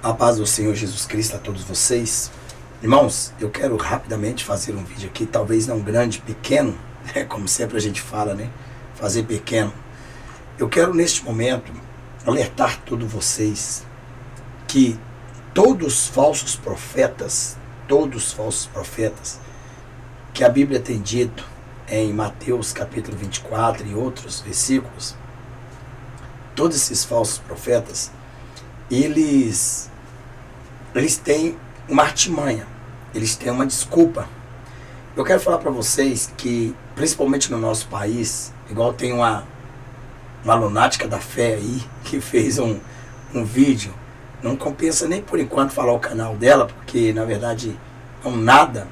A paz do Senhor Jesus Cristo a todos vocês. Irmãos, eu quero rapidamente fazer um vídeo aqui, talvez não grande, pequeno, como sempre a gente fala, né? Fazer pequeno. Eu quero neste momento alertar todos vocês que todos os falsos profetas que a Bíblia tem dito em Mateus capítulo 24 e outros versículos, todos esses falsos profetas, eles têm uma artimanha, eles têm uma desculpa. Eu quero falar para vocês que, principalmente no nosso país, igual tem uma lunática da fé aí, que fez um vídeo, não compensa nem por enquanto falar o canal dela, porque na verdade é um nada,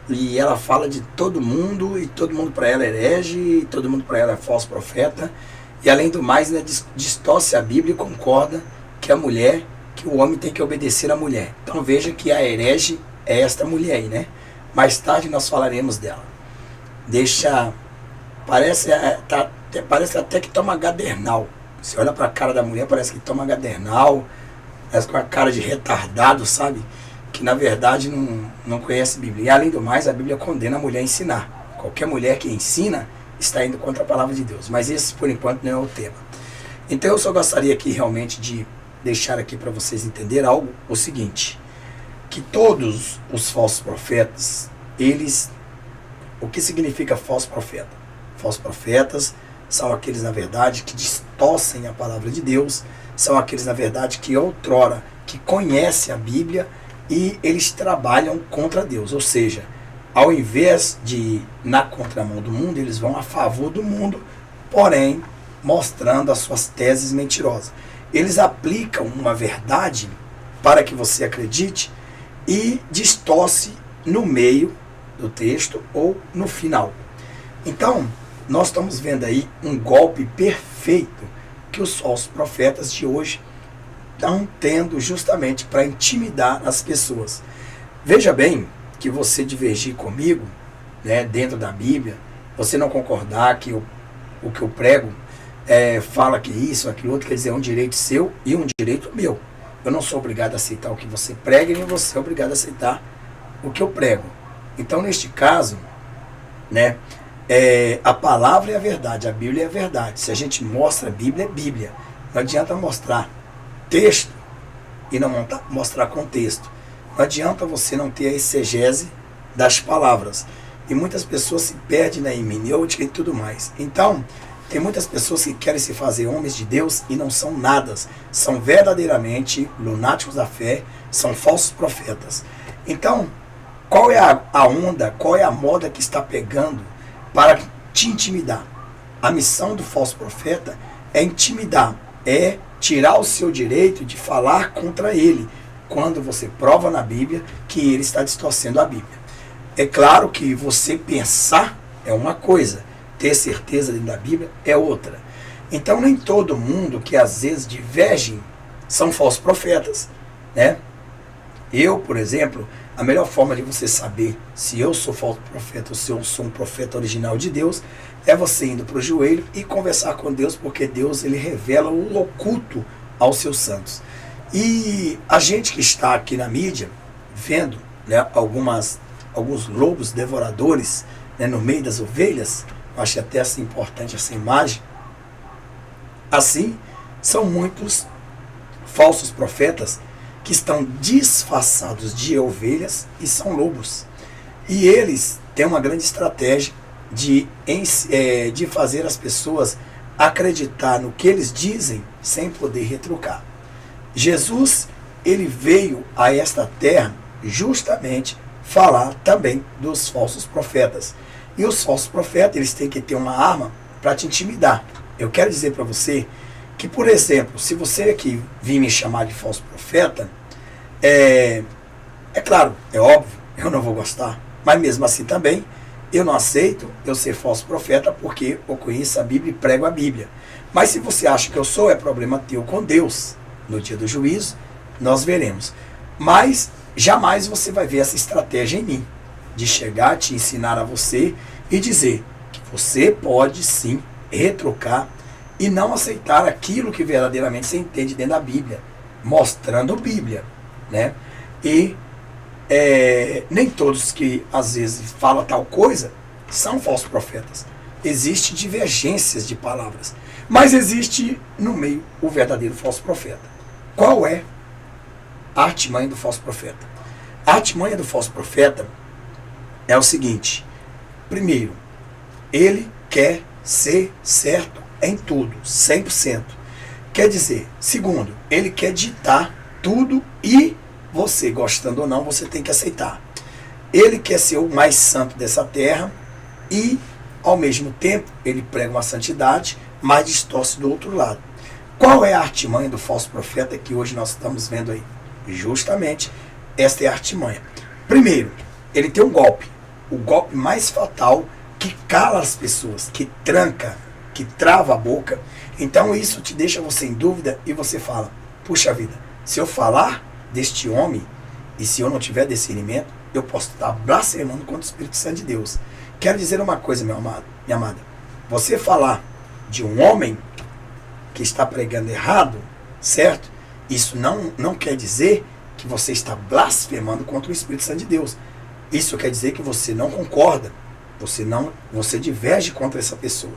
e ela fala de todo mundo, e todo mundo para ela é herege, e todo mundo para ela é falso profeta, e além do mais, né, distorce a Bíblia e concorda que o homem tem que obedecer à mulher. Então veja que a herege é esta mulher aí, né? Mais tarde nós falaremos dela. Parece até que toma gadernal. Você olha para a cara da mulher, parece que toma gadernal, parece com a cara de retardado, sabe? Que na verdade não conhece a Bíblia. E além do mais, a Bíblia condena a mulher a ensinar. Qualquer mulher que ensina está indo contra a palavra de Deus. Mas esse, por enquanto, não é o tema. Então eu só gostaria aqui realmente de deixar aqui para vocês entenderem o seguinte, que todos os falsos profetas, o que significa falso profeta? Falsos profetas são aqueles, na verdade, que distorcem a palavra de Deus, são aqueles, na verdade, que outrora, que conhecem a Bíblia e eles trabalham contra Deus, ou seja, ao invés de ir na contramão do mundo, eles vão a favor do mundo, porém, mostrando as suas teses mentirosas. Eles aplicam uma verdade para que você acredite e distorce no meio do texto ou no final. Então, nós estamos vendo aí um golpe perfeito que os falsos profetas de hoje estão tendo justamente para intimidar as pessoas. Veja bem que você divergir comigo, né, dentro da Bíblia, você não concordar que o que eu prego fala que isso, aquilo outro, quer dizer, é um direito seu e um direito meu. Eu não sou obrigado a aceitar o que você prega, nem você é obrigado a aceitar o que eu prego. Então, neste caso, né, a palavra é a verdade, a Bíblia é a verdade. Se a gente mostra a Bíblia, é Bíblia. Não adianta mostrar texto e não mostrar contexto. Não adianta você não ter a exegese das palavras. E muitas pessoas se perdem na hermenêutica e tudo mais. Então, tem muitas pessoas que querem se fazer homens de Deus e não são nada. São verdadeiramente lunáticos da fé, são falsos profetas. Então, qual é a onda, qual é a moda que está pegando para te intimidar? A missão do falso profeta é intimidar, é tirar o seu direito de falar contra ele, quando você prova na Bíblia que ele está distorcendo a Bíblia. É claro que você pensar é uma coisa, ter certeza dentro da Bíblia é outra. Então nem todo mundo que às vezes divergem são falsos profetas, né? Eu, por exemplo, a melhor forma de você saber se eu sou falso profeta ou se eu sou um profeta original de Deus é você indo para o joelho e conversar com Deus, porque Deus, ele revela o oculto aos seus santos. E a gente que está aqui na mídia, vendo, né, alguns lobos devoradores, né, no meio das ovelhas, acho até assim importante essa imagem, assim, são muitos falsos profetas que estão disfarçados de ovelhas e são lobos. E eles têm uma grande estratégia de fazer as pessoas acreditar no que eles dizem sem poder retrucar. Jesus, ele veio a esta terra justamente falar também dos falsos profetas. E os falsos profetas, eles têm que ter uma arma para te intimidar. Eu quero dizer para você que, por exemplo, se você aqui vir me chamar de falso profeta, é claro, é óbvio, eu não vou gostar, mas mesmo assim também, eu não aceito eu ser falso profeta porque eu conheço a Bíblia e prego a Bíblia. Mas se você acha que eu sou, é problema teu com Deus. No dia do juízo, nós veremos. Mas jamais você vai ver essa estratégia em mim, de chegar, te ensinar a você e dizer que você pode sim retrucar e não aceitar aquilo que verdadeiramente você entende dentro da Bíblia. mostrando Bíblia, né? E nem todos que às vezes falam tal coisa são falsos profetas. Existem divergências de palavras, mas existe no meio o verdadeiro falso profeta. Qual é a artimanha do falso profeta? A artimanha do falso profeta é o seguinte: primeiro, ele quer ser certo em tudo, 100%. Quer dizer, segundo, ele quer ditar tudo e você, gostando ou não, você tem que aceitar. Ele quer ser o mais santo dessa terra e, ao mesmo tempo, ele prega uma santidade, mas distorce do outro lado. Qual é a artimanha do falso profeta que hoje nós estamos vendo aí? Justamente, esta é a artimanha. Primeiro, ele tem um golpe. O golpe mais fatal que cala as pessoas, que tranca, que trava a boca. Então isso te deixa você em dúvida e você fala: puxa vida, se eu falar deste homem e se eu não tiver discernimento, eu posso estar blasfemando contra o Espírito Santo de Deus. Quero dizer uma coisa, meu amado, minha amada. Você falar de um homem que está pregando errado, certo? Isso não quer dizer que você está blasfemando contra o Espírito Santo de Deus. Isso quer dizer que você não concorda, você diverge contra essa pessoa.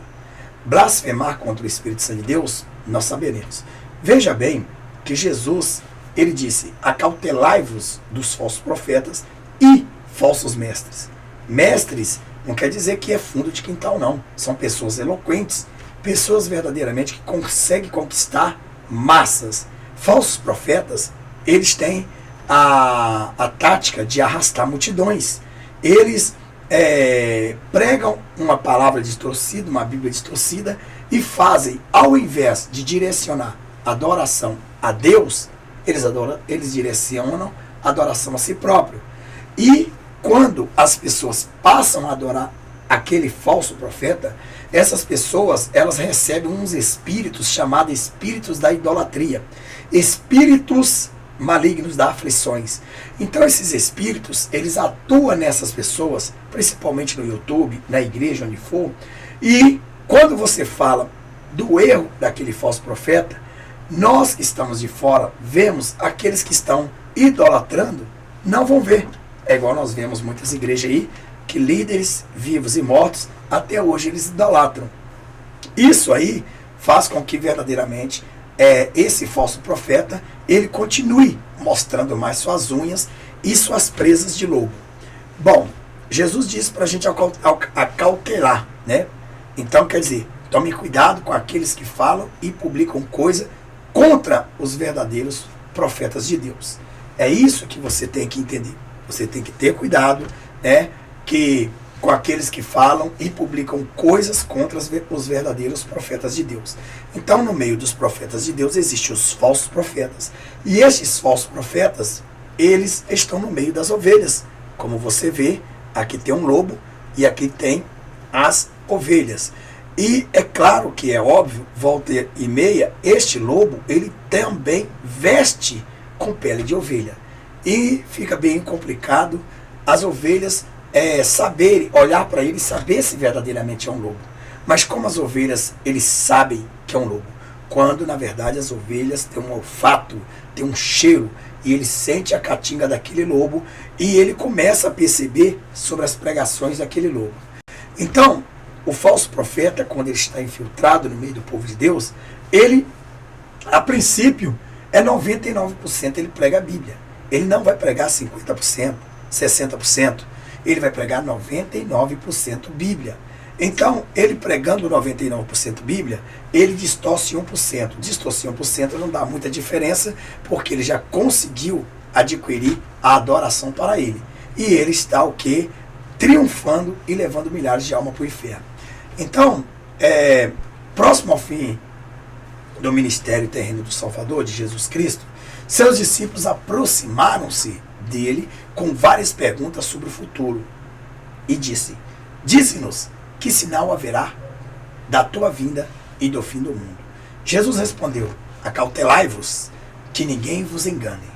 Blasfemar contra o Espírito Santo de Deus, nós saberemos. Veja bem que Jesus, ele disse: acautelai-vos dos falsos profetas e falsos mestres. Mestres não quer dizer que é fundo de quintal, não. São pessoas eloquentes, pessoas verdadeiramente que conseguem conquistar massas. Falsos profetas, eles têm a tática de arrastar multidões. Eles pregam uma palavra distorcida, uma Bíblia distorcida, e fazem, ao invés de direcionar a adoração a Deus, eles direcionam a adoração a si próprio. E quando as pessoas passam a adorar aquele falso profeta, essas pessoas, elas recebem uns espíritos chamados espíritos da idolatria, espíritos malignos das aflições. Então esses espíritos, eles atuam nessas pessoas, principalmente no YouTube, na igreja, onde for, e quando você fala do erro daquele falso profeta, nós que estamos de fora, vemos aqueles que estão idolatrando, não vão ver. É igual nós vemos muitas igrejas aí, que líderes vivos e mortos, até hoje eles idolatram. Isso aí faz com que verdadeiramente esse falso profeta, ele continue mostrando mais suas unhas e suas presas de lobo. Bom, Jesus disse para a gente acautelar, né? Então, quer dizer, tome cuidado com aqueles que falam e publicam coisa contra os verdadeiros profetas de Deus. É isso que você tem que entender. Você tem que ter cuidado, né, com aqueles que falam e publicam coisas contra os verdadeiros profetas de Deus. Então, no meio dos profetas de Deus, existem os falsos profetas. E estes falsos profetas, eles estão no meio das ovelhas. Como você vê, aqui tem um lobo e aqui tem as ovelhas. E é claro que é óbvio, volta e meia, este lobo, ele também veste com pele de ovelha. E fica bem complicado as ovelhas saberem, olhar para ele e saber se verdadeiramente é um lobo. Mas como as ovelhas, eles sabem que é um lobo? Quando, na verdade, as ovelhas têm um olfato, têm um cheiro, e ele sente a catinga daquele lobo, e ele começa a perceber sobre as pregações daquele lobo. Então, o falso profeta, quando ele está infiltrado no meio do povo de Deus, ele, a princípio, 99% ele prega a Bíblia. Ele não vai pregar 50%, 60%. Ele vai pregar 99% Bíblia. Então, ele pregando 99% Bíblia, ele distorce 1%. Distorcer 1% não dá muita diferença, porque ele já conseguiu adquirir a adoração para ele. E ele está o quê? Triunfando e levando milhares de almas para o inferno. Então, próximo ao fim do ministério terreno do Salvador, de Jesus Cristo, seus discípulos aproximaram-se dele com várias perguntas sobre o futuro. E disse: dize-nos, que sinal haverá da tua vinda e do fim do mundo? Jesus respondeu: acautelai-vos, que ninguém vos engane.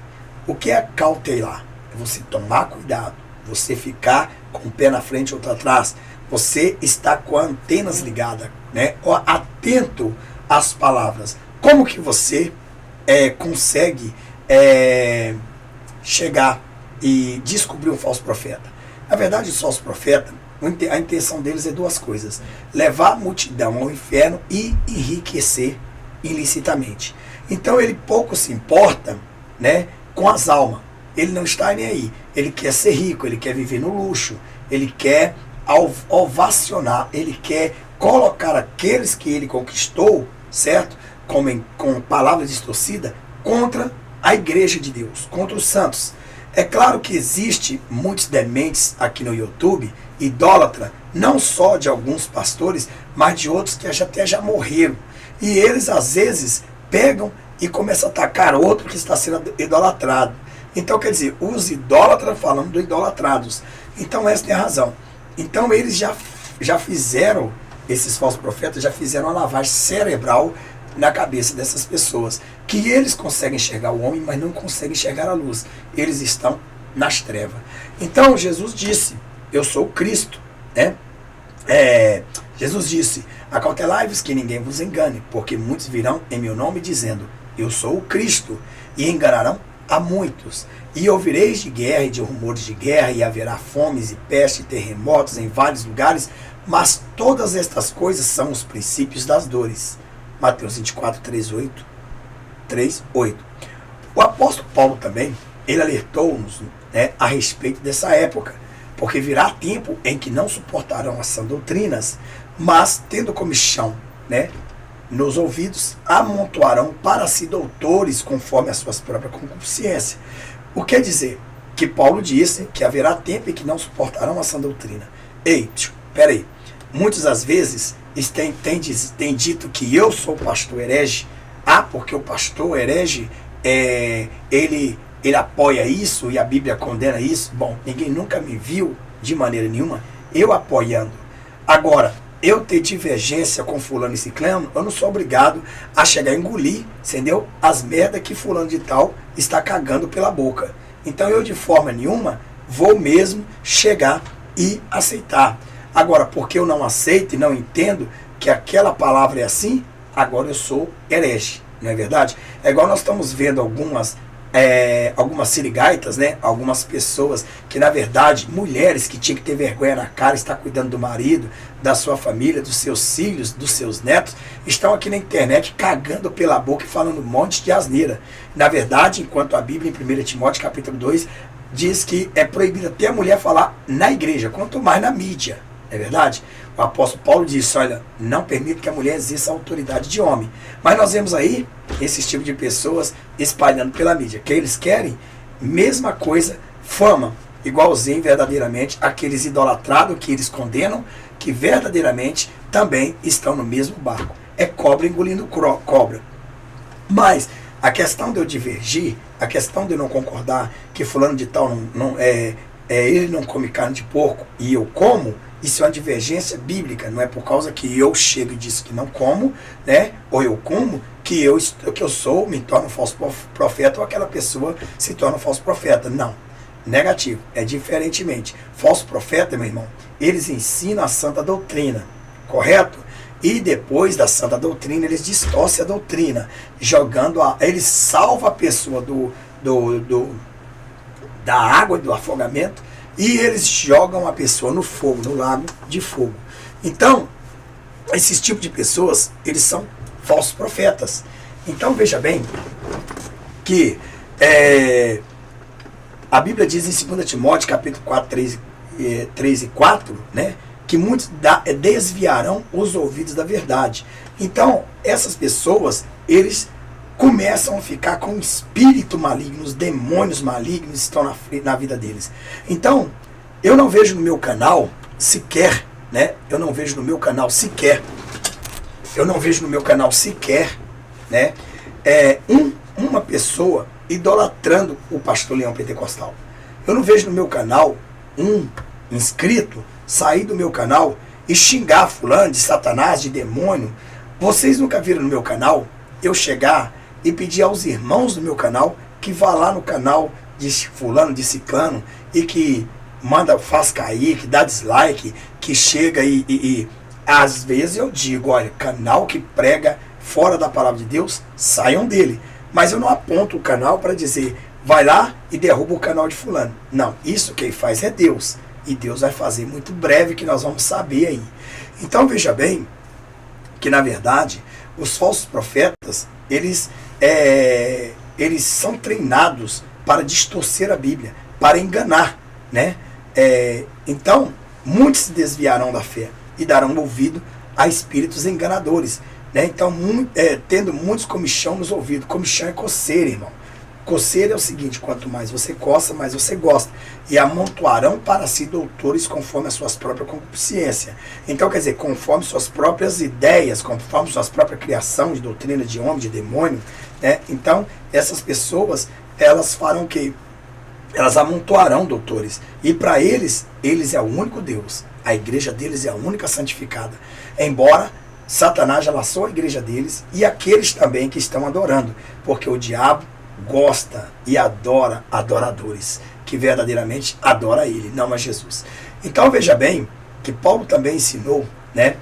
O que é acautelar? É você tomar cuidado, você ficar com o pé na frente e outro atrás, você está com as antenas ligadas, né? Atento às palavras. Como que você consegue chegar e descobrir um falso profeta? Na verdade, os falsos profetas, a intenção deles é duas coisas: levar a multidão ao inferno e enriquecer ilicitamente. Então ele pouco se importa, né, com as almas. Ele não está nem aí. Ele quer ser rico, ele quer viver no luxo, ele quer ovacionar, ele quer colocar aqueles que ele conquistou, certo? Com palavras distorcidas, contra a igreja de Deus, contra os santos. É claro que existe muitos dementes aqui no YouTube, idólatra, não só de alguns pastores, mas de outros que até já morreram. E eles, às vezes, pegam e começam a atacar outro que está sendo idolatrado. Então, quer dizer, os idólatras falando dos idolatrados. Então, essa tem a razão. Então, eles já fizeram, esses falsos profetas, já fizeram uma lavagem cerebral na cabeça dessas pessoas, que eles conseguem enxergar o homem, mas não conseguem enxergar a luz. Eles estão nas trevas. Então, Jesus disse, eu sou o Cristo, né? Jesus disse, acautelai-vos que ninguém vos engane, porque muitos virão em meu nome dizendo, eu sou o Cristo, e enganarão a muitos. E ouvireis de guerra e de rumores de guerra, e haverá fomes e peste e terremotos em vários lugares, mas todas estas coisas são os princípios das dores. Mateus 24, 3, 8. O apóstolo Paulo também, ele alertou-nos, né, a respeito dessa época, porque virá tempo em que não suportarão as sãs doutrinas, mas tendo comichão, né, nos ouvidos, amontoarão para si doutores conforme as suas próprias concupiscências. O que quer dizer? Que Paulo disse que haverá tempo em que não suportarão a sã doutrina. Ei, peraí, muitas das vezes tem dito que eu sou pastor herege. Porque o pastor herege, ele apoia isso e a Bíblia condena isso. Bom, ninguém nunca me viu de maneira nenhuma eu apoiando. Agora, eu ter divergência com fulano e ciclano, eu não sou obrigado a chegar a engolir, entendeu? As merdas que fulano de tal está cagando pela boca. Então eu de forma nenhuma vou mesmo chegar e aceitar. Agora, porque eu não aceito e não entendo que aquela palavra é assim, agora eu sou herege, não é verdade? É igual nós estamos vendo algumas sirigaitas, né? Algumas pessoas que, na verdade, mulheres que tinham que ter vergonha na cara, estar cuidando do marido, da sua família, dos seus filhos, dos seus netos, estão aqui na internet cagando pela boca e falando um monte de asneira. Na verdade, enquanto a Bíblia, em 1 Timóteo capítulo 2, diz que é proibido até a mulher falar na igreja, quanto mais na mídia. É verdade? O apóstolo Paulo disse, olha, não permito que a mulher exerça a autoridade de homem. Mas nós vemos aí esse tipo de pessoas espalhando pela mídia. Que eles querem, mesma coisa, fama, igualzinho verdadeiramente aqueles idolatrados que eles condenam, que verdadeiramente também estão no mesmo barco. É cobra engolindo cobra. Mas a questão de eu divergir, a questão de eu não concordar que fulano de tal ele não come carne de porco e eu como, isso é uma divergência bíblica, não é por causa que eu chego e disse que não como, né? Ou eu como, que eu me torno um falso profeta, ou aquela pessoa se torna um falso profeta. Não, negativo, é diferentemente. Falso profeta, meu irmão, eles ensinam a santa doutrina, correto? E depois da santa doutrina, eles distorcem a doutrina, eles salvam a pessoa da água, do afogamento, e eles jogam a pessoa no fogo, no lago de fogo. Então, esses tipos de pessoas, eles são falsos profetas. Então, veja bem que a Bíblia diz em 2 Timóteo, capítulo 4, 3 e 4, né, que muitos desviarão os ouvidos da verdade. Então, essas pessoas, eles começam a ficar com espírito maligno, os demônios malignos estão na vida deles. Então, eu não vejo no meu canal sequer, né? Né? Uma pessoa idolatrando o pastor Leão Pentecostal. Eu não vejo no meu canal um inscrito sair do meu canal e xingar fulano de Satanás, de demônio. Vocês nunca viram no meu canal eu chegar e pedir aos irmãos do meu canal que vá lá no canal de fulano, de ciclano, e que faz cair, que dá dislike, que chega e às vezes eu digo, olha, canal que prega fora da palavra de Deus, saiam dele. Mas eu não aponto o canal para dizer, vai lá e derruba o canal de fulano. Não, isso quem faz é Deus. E Deus vai fazer muito breve, que nós vamos saber aí. Então veja bem que, na verdade, os falsos profetas, eles são treinados para distorcer a Bíblia, para enganar, né? Então, muitos se desviarão da fé e darão ouvido a espíritos enganadores, né? Então, tendo muitos comichão nos ouvidos. Comichão é coceira, irmão. Coceira é o seguinte: quanto mais você coça, mais você gosta. E amontoarão para si doutores conforme as suas próprias concupiscências. Então, quer dizer, conforme suas próprias ideias, conforme suas próprias criação de doutrina de homem, de demônio, né? Então, essas pessoas, elas farão o quê? Elas amontoarão doutores. E para eles é o único Deus. A igreja deles é a única santificada. Embora Satanás já laçou a igreja deles e aqueles também que estão adorando. Porque o diabo gosta e adora adoradores, que verdadeiramente adora ele, não a Jesus. Então veja bem que Paulo também ensinou, né,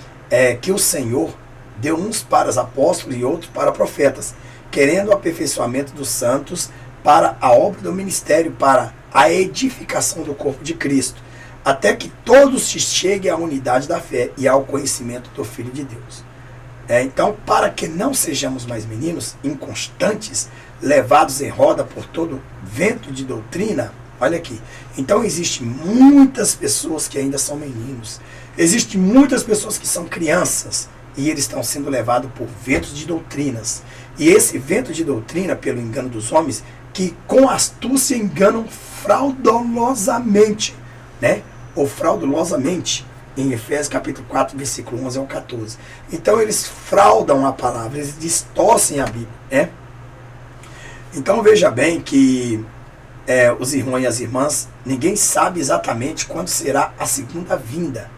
que o Senhor deu uns para os apóstolos e outros para profetas, querendo o aperfeiçoamento dos santos para a obra do ministério, para a edificação do corpo de Cristo, até que todos se cheguem à unidade da fé e ao conhecimento do Filho de Deus. Então, para que não sejamos mais meninos inconstantes, levados em roda por todo vento de doutrina, olha aqui. Então, existem muitas pessoas que ainda são meninos. Existem muitas pessoas que são crianças e eles estão sendo levados por ventos de doutrinas. E esse vento de doutrina, pelo engano dos homens, que com astúcia enganam fraudulosamente, né? Ou fraudulosamente, em Efésios capítulo 4, versículo 11 ao 14. Então eles fraudam a palavra, eles distorcem a Bíblia, né? Então veja bem que os irmãos e as irmãs, ninguém sabe exatamente quando será a segunda vinda,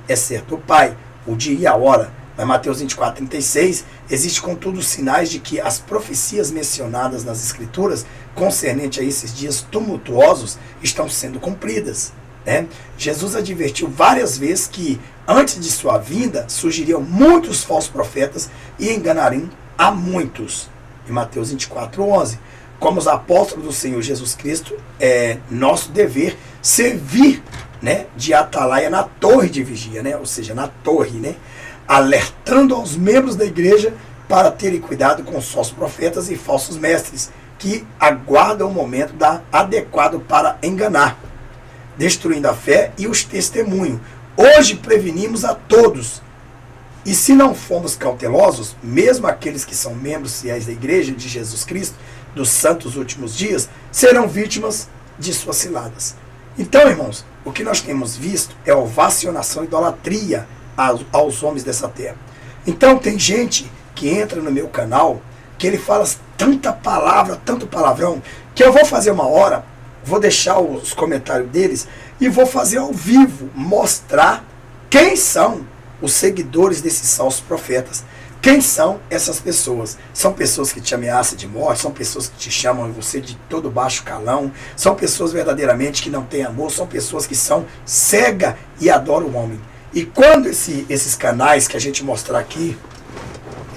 exceto o Pai, o dia e a hora. Mas Mateus 24, 36, existe contudo sinais de que as profecias mencionadas nas Escrituras, concernente a esses dias tumultuosos, estão sendo cumpridas, né? Jesus advertiu várias vezes que antes de sua vinda surgiriam muitos falsos profetas e enganariam a muitos. Em Mateus 24, 11. Como os apóstolos do Senhor Jesus Cristo, é nosso dever servir, né, de atalaia na torre de vigia, né? Ou seja, na torre, né? Alertando aos membros da igreja para terem cuidado com os falsos profetas e falsos mestres, que aguardam o momento adequado para enganar, destruindo a fé e os testemunhos. Hoje prevenimos a todos. E se não formos cautelosos, mesmo aqueles que são membros fiéis da igreja de Jesus Cristo, dos santos últimos dias, serão vítimas de suas ciladas. Então, irmãos, o que nós temos visto é ovacionação e idolatria aos homens dessa terra. Então, tem gente que entra no meu canal, que ele fala tanta palavra, tanto palavrão, que eu vou fazer uma hora, vou deixar os comentários deles e vou fazer ao vivo, mostrar quem são os seguidores desses falsos profetas. Quem são essas pessoas? São pessoas que te ameaçam de morte, são pessoas que te chamam você de todo baixo calão, são pessoas verdadeiramente que não têm amor, são pessoas que são cegas e adoram o homem. E quando esses canais que a gente mostrar aqui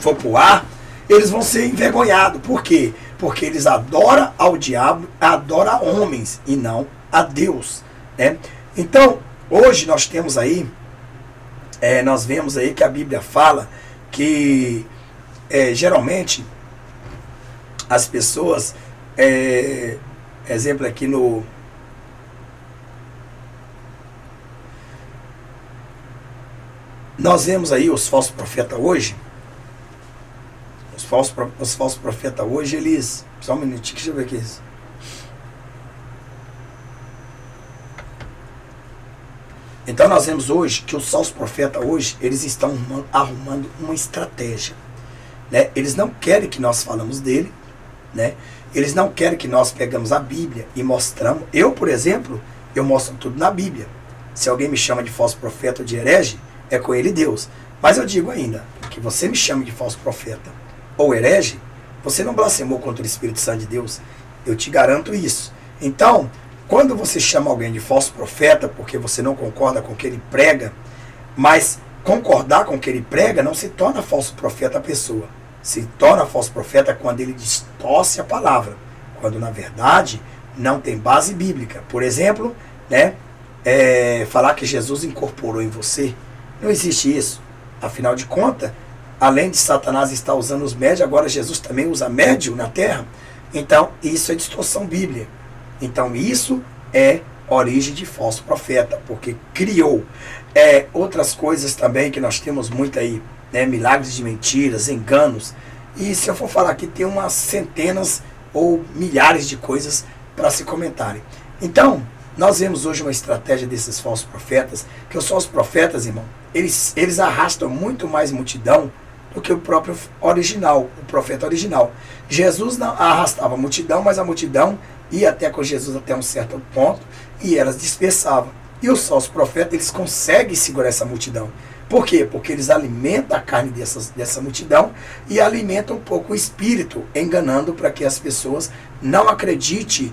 for pro ar, eles vão ser envergonhados. Por quê? Porque eles adoram ao diabo, adoram a homens e não a Deus, né? Então, hoje nós temos aí, nós vemos aí que a Bíblia fala que geralmente as pessoas, exemplo aqui nós vemos aí os falsos profetas hoje, os falsos profetas hoje, eles, só um minutinho, deixa eu ver aqui isso. Então nós vemos hoje que os falsos profetas hoje, eles estão arrumando uma estratégia, né? Eles não querem que nós falamos dele, né? Eles não querem que nós pegamos a Bíblia e mostramos. Eu, por exemplo, eu mostro tudo na Bíblia. Se alguém me chama de falso profeta ou de herege, é com ele Deus. Mas eu digo ainda, que você me chame de falso profeta ou herege, você não blasfemou contra o Espírito Santo de Deus. Eu te garanto isso. Então, quando você chama alguém de falso profeta, porque você não concorda com o que ele prega, mas concordar com o que ele prega não se torna falso profeta a pessoa. se torna falso profeta quando ele distorce a palavra, quando na verdade não tem base bíblica. Por exemplo, né, falar que Jesus incorporou em você, não existe isso. Afinal de contas, além de Satanás estar usando os médios, agora Jesus também usa médio na terra. Então, isso é distorção bíblica. Então, isso é origem de falso profeta, porque criou outras coisas também que nós temos muito aí, né, milagres de mentiras, enganos. E se eu for falar aqui, tem umas centenas ou milhares de coisas para se comentarem. Então, nós vemos hoje uma estratégia desses falsos profetas, que os falsos profetas, irmão, eles arrastam muito mais multidão do que o próprio original, o profeta original. Jesus não arrastava a multidão, mas a multidão ia até com Jesus até um certo ponto e elas dispersavam. E os falsos profetas, eles conseguem segurar essa multidão. Por quê? Porque eles alimentam a carne dessa multidão e alimentam um pouco o espírito, enganando para que as pessoas não acreditem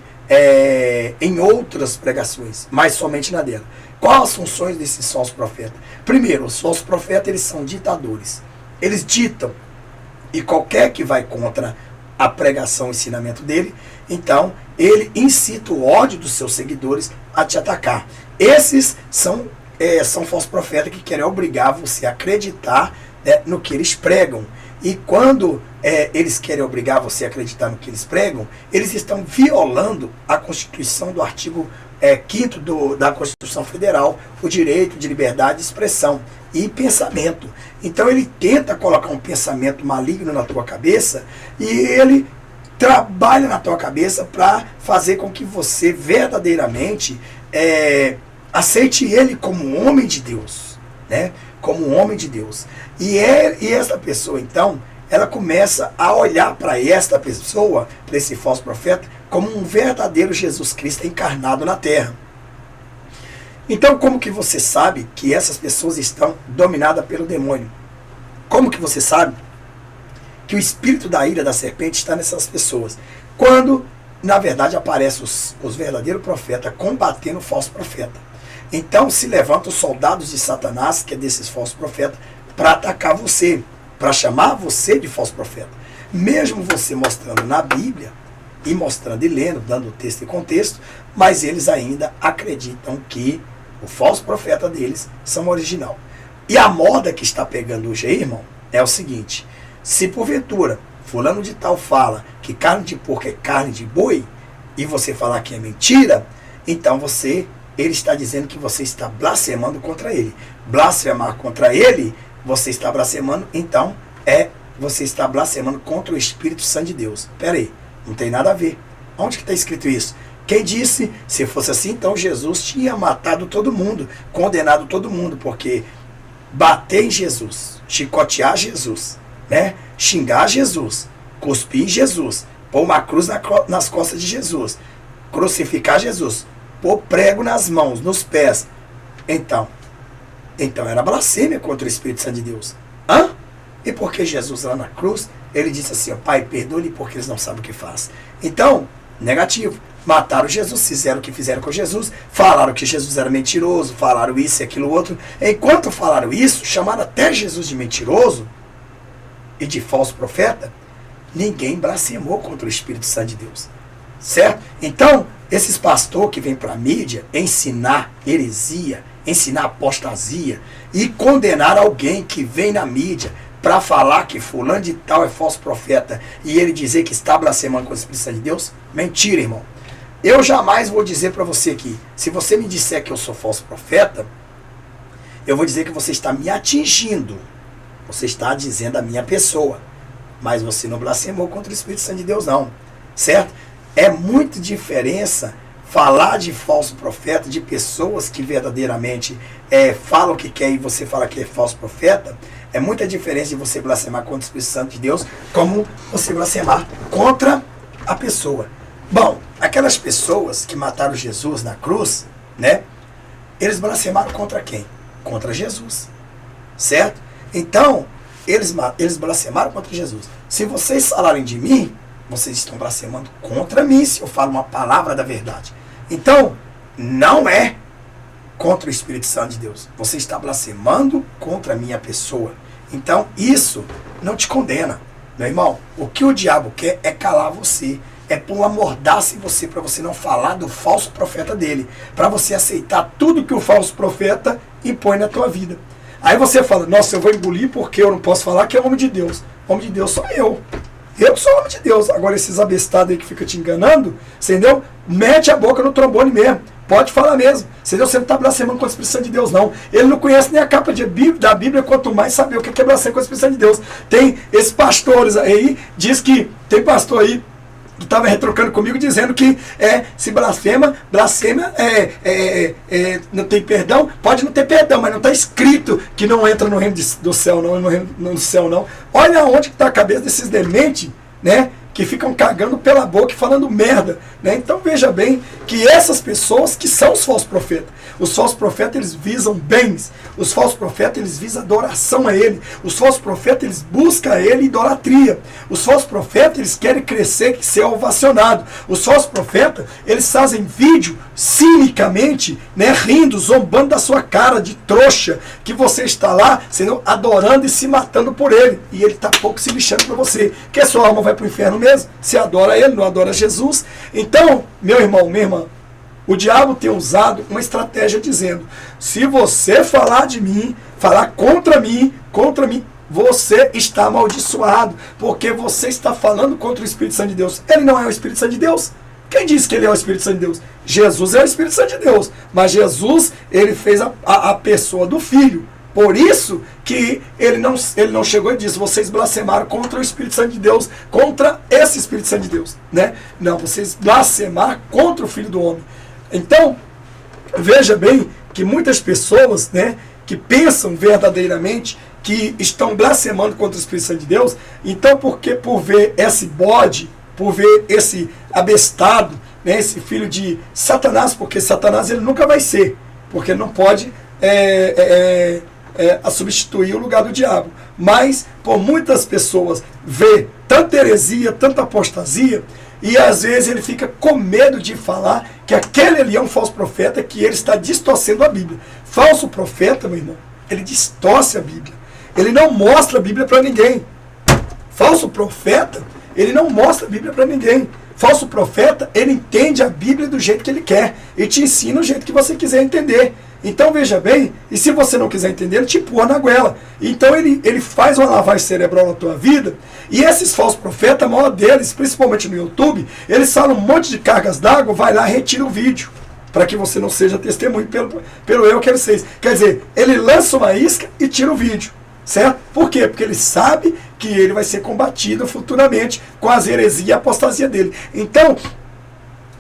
em outras pregações, mas somente na dela. Quais as funções desses falsos profetas? Primeiro, os falsos profetas, eles são ditadores. Eles ditam, e qualquer que vai contra a pregação, o ensinamento dele, então ele incita o ódio dos seus seguidores a te atacar. Esses são falsos profetas que querem obrigar você a acreditar, né, no que eles pregam. E quando eles querem obrigar você a acreditar no que eles pregam, eles estão violando a Constituição do artigo 5º da Constituição Federal, o direito de liberdade de expressão e pensamento. Então ele tenta colocar um pensamento maligno na tua cabeça e ele trabalha na tua cabeça para fazer com que você verdadeiramente aceite ele como um homem de Deus, né? Como um homem de Deus. E essa pessoa, então, ela começa a olhar para esta pessoa, para esse falso profeta, como um verdadeiro Jesus Cristo encarnado na terra. Então, como que você sabe que essas pessoas estão dominadas pelo demônio? Como que você sabe que o espírito da ira da serpente está nessas pessoas? Quando, na verdade, aparecem os verdadeiros profetas combatendo o falso profeta. Então se levantam os soldados de Satanás, que é desses falsos profetas, para atacar você, para chamar você de falso profeta. Mesmo você mostrando na Bíblia, e mostrando e lendo, dando texto e contexto, mas eles ainda acreditam que o falso profeta deles são original. E a moda que está pegando hoje aí, irmão, é o seguinte: se porventura fulano de tal fala que carne de porco é carne de boi, e você falar que é mentira, então ele está dizendo que você está blasfemando contra ele. Blasfemar contra ele, você está blasfemando, então você está blasfemando contra o Espírito Santo de Deus. Pera aí, não tem nada a ver. Onde que está escrito isso? Quem disse? Se fosse assim, então Jesus tinha matado todo mundo, condenado todo mundo, porque bater em Jesus, chicotear Jesus, né? Xingar Jesus, cuspir em Jesus, pôr uma cruz nas costas de Jesus, crucificar Jesus, pôr prego nas mãos, nos pés. Então era blasfêmia contra o Espírito Santo de Deus. E porque Jesus lá na cruz, ele disse assim, ó, Pai, perdoe-lhe porque eles não sabem o que faz. Então, negativo. Mataram Jesus, fizeram o que fizeram com Jesus, falaram que Jesus era mentiroso, falaram isso e aquilo outro. Enquanto falaram isso, chamaram até Jesus de mentiroso e de falso profeta, ninguém blasfemou contra o Espírito Santo de Deus. Certo? Então, esses pastores que vêm para a mídia ensinar heresia, ensinar apostasia e condenar alguém que vem na mídia para falar que fulano de tal é falso profeta e ele dizer que está blasfemando com o Espírito Santo de Deus, mentira, irmão. Eu jamais vou dizer para você aqui, se você me disser que eu sou falso profeta, eu vou dizer que você está me atingindo, você está dizendo a minha pessoa, mas você não blasfemou contra o Espírito Santo de Deus não, certo? É muita diferença falar de falso profeta, de pessoas que verdadeiramente falam o que quer e você fala que é falso profeta. É muita diferença de você blasfemar contra o Espírito Santo de Deus, como você blasfemar contra a pessoa. Bom, aquelas pessoas que mataram Jesus na cruz, né? Eles blasfemaram contra quem? Contra Jesus, certo? Então, eles blasfemaram contra Jesus. Se vocês falarem de mim, vocês estão blasfemando contra mim, se eu falo uma palavra da verdade. Então, não é contra o Espírito Santo de Deus. Você está blasfemando contra a minha pessoa. Então, isso não te condena. Meu irmão, o que o diabo quer é calar você. É pôr uma mordaça em você, para você não falar do falso profeta dele. Para você aceitar tudo que o falso profeta impõe na tua vida. Aí você fala, nossa, eu vou engolir porque eu não posso falar que é homem de Deus. Homem de Deus sou eu. Eu sou homem de Deus. Agora esses abestados aí que ficam te enganando, entendeu? Mete a boca no trombone mesmo. Pode falar mesmo. Entendeu? Você não está blasfemando contra a Espírito Santo de Deus, não. Ele não conhece nem a capa da Bíblia, quanto mais saber o que é blasfêmia contra o Espírito Santo de Deus. Tem esses pastores aí, diz que tem pastor aí que estava retrocando comigo dizendo que se blasfema não tem perdão, pode não ter perdão, mas não está escrito que não entra no reino do céu, não, no céu não. Olha onde está a cabeça desses dementes, né? Que ficam cagando pela boca e falando merda, né? Então veja bem que essas pessoas que são os falsos profetas, os falsos profetas eles visam bens, os falsos profetas eles visam adoração a ele, os falsos profetas eles buscam a ele idolatria, os falsos profetas eles querem crescer e ser ovacionado, os falsos profetas eles fazem vídeo cinicamente, né, rindo, zombando da sua cara de trouxa, que você está lá sendo adorando e se matando por ele, e ele está pouco se lixando para você, que a sua alma vai para o inferno mesmo, se adora ele, não adora Jesus. Então, meu irmão, minha irmã, o diabo tem usado uma estratégia dizendo, se você falar de mim, falar contra mim, você está amaldiçoado, porque você está falando contra o Espírito Santo de Deus. Ele não é o Espírito Santo de Deus. Quem disse que ele é o Espírito Santo de Deus? Jesus é o Espírito Santo de Deus, mas Jesus, ele fez a pessoa do Filho. Por isso que ele não chegou e disse, vocês blasfemaram contra o Espírito Santo de Deus, contra esse Espírito Santo de Deus, né? Não, vocês blasfemaram contra o Filho do Homem. Então, veja bem que muitas pessoas, né, que pensam verdadeiramente que estão blasfemando contra o Espírito Santo de Deus, então porque por ver esse bode, por ver esse abestado, né, esse filho de Satanás, porque Satanás ele nunca vai ser, porque ele não pode a substituir o lugar do diabo. Mas por muitas pessoas vê tanta heresia, tanta apostasia, e às vezes ele fica com medo de falar que aquele ali é um falso profeta, que ele está distorcendo a Bíblia. Falso profeta, meu irmão, ele distorce a Bíblia. Ele não mostra a Bíblia para ninguém. Falso profeta, ele não mostra a Bíblia para ninguém. Falso profeta, ele entende a Bíblia do jeito que ele quer e te ensina do jeito que você quiser entender. Então veja bem, e se você não quiser entender, ele te empurra na goela. Então ele faz uma lavagem cerebral na tua vida, e esses falsos profetas, a maior deles, principalmente no YouTube, eles falam um monte de cargas d'água, vai lá, retira o vídeo, para que você não seja testemunho pelo erro que ele fez. Quer dizer, ele lança uma isca e tira o vídeo. Certo? Por quê? Porque ele sabe que ele vai ser combatido futuramente com as heresias e a apostasia dele. Então,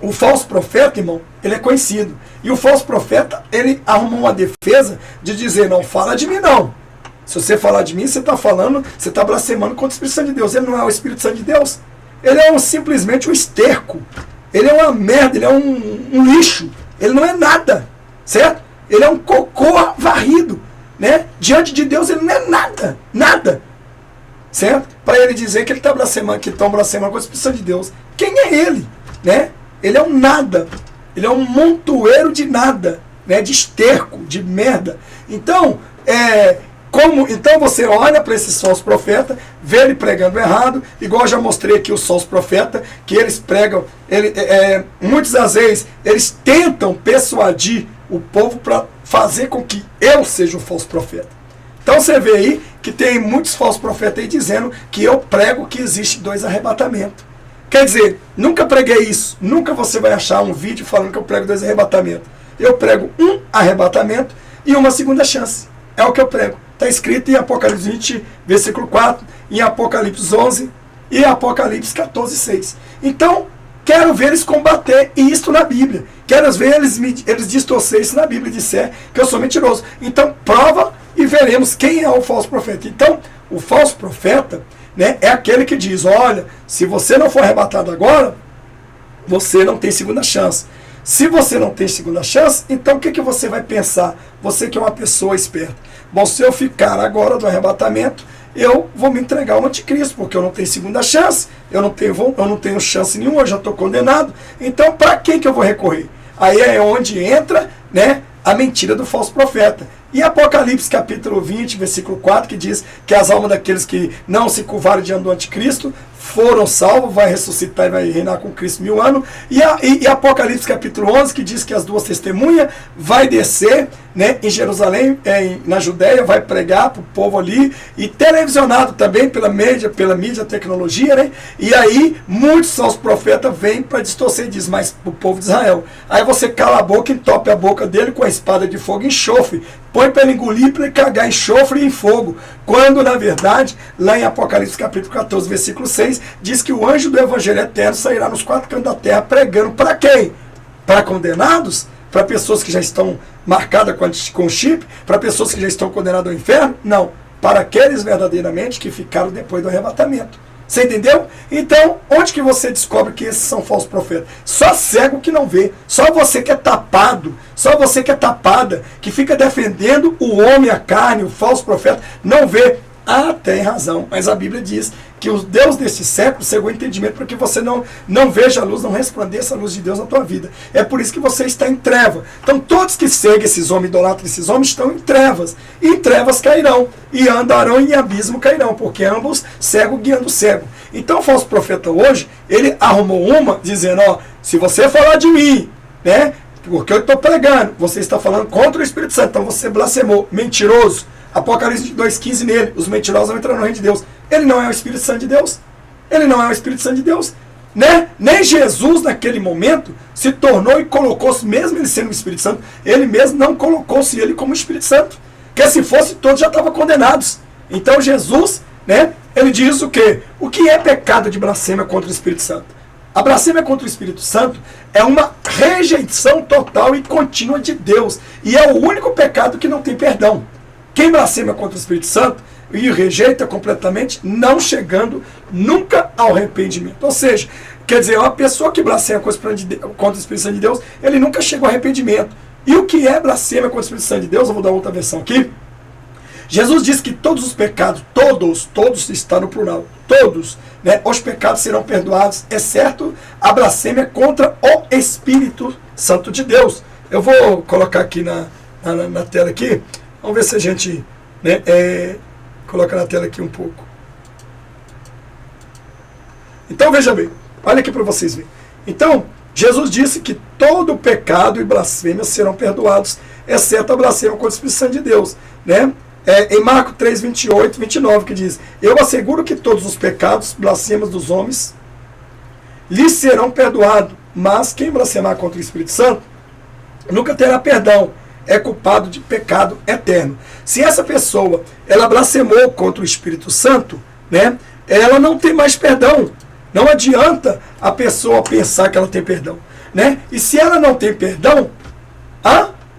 o falso profeta, irmão, ele é conhecido. E o falso profeta, ele arruma uma defesa de dizer, não fala de mim não. Se você falar de mim, você está falando, você está blasfemando contra o Espírito Santo de Deus. Ele não é o Espírito Santo de Deus. Ele é simplesmente um esterco. Ele é uma merda, ele é um lixo. Ele não é nada. Certo? Ele é um cocô varrido. Né? Diante de Deus ele não é nada, nada, certo? Para ele dizer que ele está blasfemando, que estão blasfemando com a Espírito Santo de Deus. Quem é ele? Né? Ele é um nada, ele é um montoeiro de nada, né? De esterco, de merda. Então, então você olha para esses falsos profetas, vê ele pregando errado, igual eu já mostrei aqui os falsos profetas, que eles pregam, muitas das vezes eles tentam persuadir o povo para fazer com que eu seja um falso profeta. Então você vê aí que tem muitos falsos profetas aí dizendo que eu prego que existe 2 arrebatamentos. Quer dizer, nunca preguei isso. Nunca você vai achar um vídeo falando que eu prego 2 arrebatamentos. Eu prego um arrebatamento e uma segunda chance. É o que eu prego. Está escrito em Apocalipse 20, versículo 4, em Apocalipse 11 e Apocalipse 14, 6. Então, quero ver eles combater isso na Bíblia. Quero ver eles distorcer isso na Bíblia e disser que eu sou mentiroso. Então, prova e veremos quem é o falso profeta. Então, o falso profeta, né, é aquele que diz, olha, se você não for arrebatado agora, você não tem segunda chance. Se você não tem segunda chance, então o que você vai pensar? Você que é uma pessoa esperta. Bom, se eu ficar agora do arrebatamento, eu vou me entregar ao anticristo, porque eu não tenho segunda chance, eu não tenho chance nenhuma, eu já estou condenado. Então, para quem que eu vou recorrer? Aí é onde entra, né, a mentira do falso profeta. E Apocalipse capítulo 20, versículo 4, que diz que as almas daqueles que não se curvaram diante do anticristo foram salvos, vai ressuscitar e vai reinar com Cristo 1000 anos. E Apocalipse capítulo 11, que diz que as duas testemunhas vai descer, né, em Jerusalém, na Judéia, vai pregar para o povo ali, e televisionado também pela mídia, tecnologia, né? E aí muitos são os profetas vêm para distorcer, diz, mas para o povo de Israel. Aí você cala a boca e entope a boca dele com a espada de fogo e enxofre. Põe para ele engolir, para ele cagar enxofre e em fogo. Quando, na verdade, lá em Apocalipse capítulo 14, versículo 6, diz que o anjo do evangelho eterno sairá nos 4 cantos da terra pregando para quem? Para condenados? Para pessoas que já estão marcadas com chip? Para pessoas que já estão condenadas ao inferno? Não. Para aqueles verdadeiramente que ficaram depois do arrebatamento. Você entendeu? Então, onde que você descobre que esses são falsos profetas? Só cego que não vê. Só você que é tapado. Só você que é tapada, que fica defendendo o homem, a carne, o falso profeta, não vê. Ah, tem razão. Mas a Bíblia diz que o Deus deste século cegou o entendimento para que você não veja a luz, não resplandeça a luz de Deus na tua vida. É por isso que você está em treva. Então todos que seguem esses homens idólatras, esses homens estão em trevas. E em trevas cairão. E andarão em abismo cairão. Porque ambos cego guiando cego. Então o falso profeta hoje, ele arrumou uma dizendo, ó, se você falar de mim, né, porque eu estou pregando, você está falando contra o Espírito Santo, então você blasfemou, mentiroso. Apocalipse 2,15 nele, os mentirosos vão entrar no reino de Deus. Ele não é o Espírito Santo de Deus. Ele não é o Espírito Santo de Deus. Né? Nem Jesus, naquele momento, se tornou e colocou-se, mesmo ele sendo o Espírito Santo, ele mesmo não colocou-se ele como Espírito Santo. Porque se fosse, todos já estavam condenados. Então Jesus, né, ele diz o quê? O que é pecado de blasfêmia contra o Espírito Santo? A blasfêmia contra o Espírito Santo é uma rejeição total e contínua de Deus. E é o único pecado que não tem perdão. Quem blasfema contra o Espírito Santo e o rejeita completamente, não chegando nunca ao arrependimento. Ou seja, quer dizer, uma pessoa que blasfema contra o Espírito Santo de Deus, ele nunca chegou ao arrependimento. E o que é blasfêmia contra o Espírito Santo de Deus? Eu vou dar outra versão aqui. Jesus diz que todos os pecados, todos está no plural, todos, né, os pecados serão perdoados, exceto a blasfêmia contra o Espírito Santo de Deus. Eu vou colocar aqui na tela aqui. Vamos ver se a gente, né, coloca na tela aqui um pouco. Então veja bem, olha aqui para vocês verem. Então, Jesus disse que todo pecado e blasfêmia serão perdoados, exceto a blasfêmia contra o Espírito Santo de Deus. Né? Em Marcos 3, 28, 29, que diz, eu asseguro que todos os pecados, blasfêmias dos homens, lhes serão perdoados, mas quem blasfemar contra o Espírito Santo nunca terá perdão. É culpado de pecado eterno. Se essa pessoa, ela blasfemou contra o Espírito Santo, né, ela não tem mais perdão. Não adianta a pessoa pensar que ela tem perdão. Né? E se ela não tem perdão,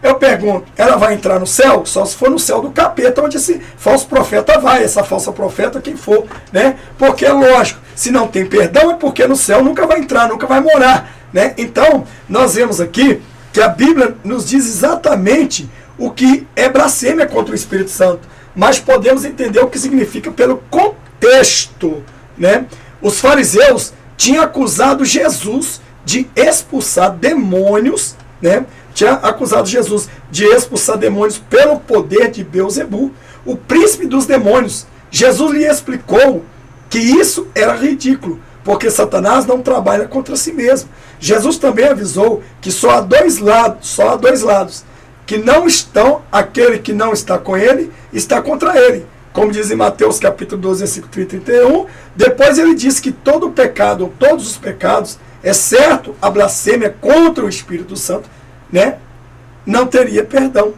eu pergunto, ela vai entrar no céu? Só se for no céu do capeta, onde esse falso profeta vai, essa falsa profeta, quem for. Né? Porque é lógico, se não tem perdão é porque no céu nunca vai entrar, nunca vai morar. Né? Então, nós vemos aqui que a Bíblia nos diz exatamente o que é blasfêmia contra o Espírito Santo. Mas podemos entender o que significa pelo contexto. Né? Os fariseus tinham acusado Jesus de expulsar demônios, né? Tinha acusado Jesus de expulsar demônios pelo poder de Beelzebul, o príncipe dos demônios. Jesus lhe explicou que isso era ridículo, porque Satanás não trabalha contra si mesmo. Jesus também avisou que só há dois lados, que não estão, aquele que não está com ele, está contra ele. Como diz em Mateus capítulo 12, versículo 30 e 31, depois ele diz que todo pecado, todos os pecados, exceto a blasfêmia contra o Espírito Santo, né, não teria perdão.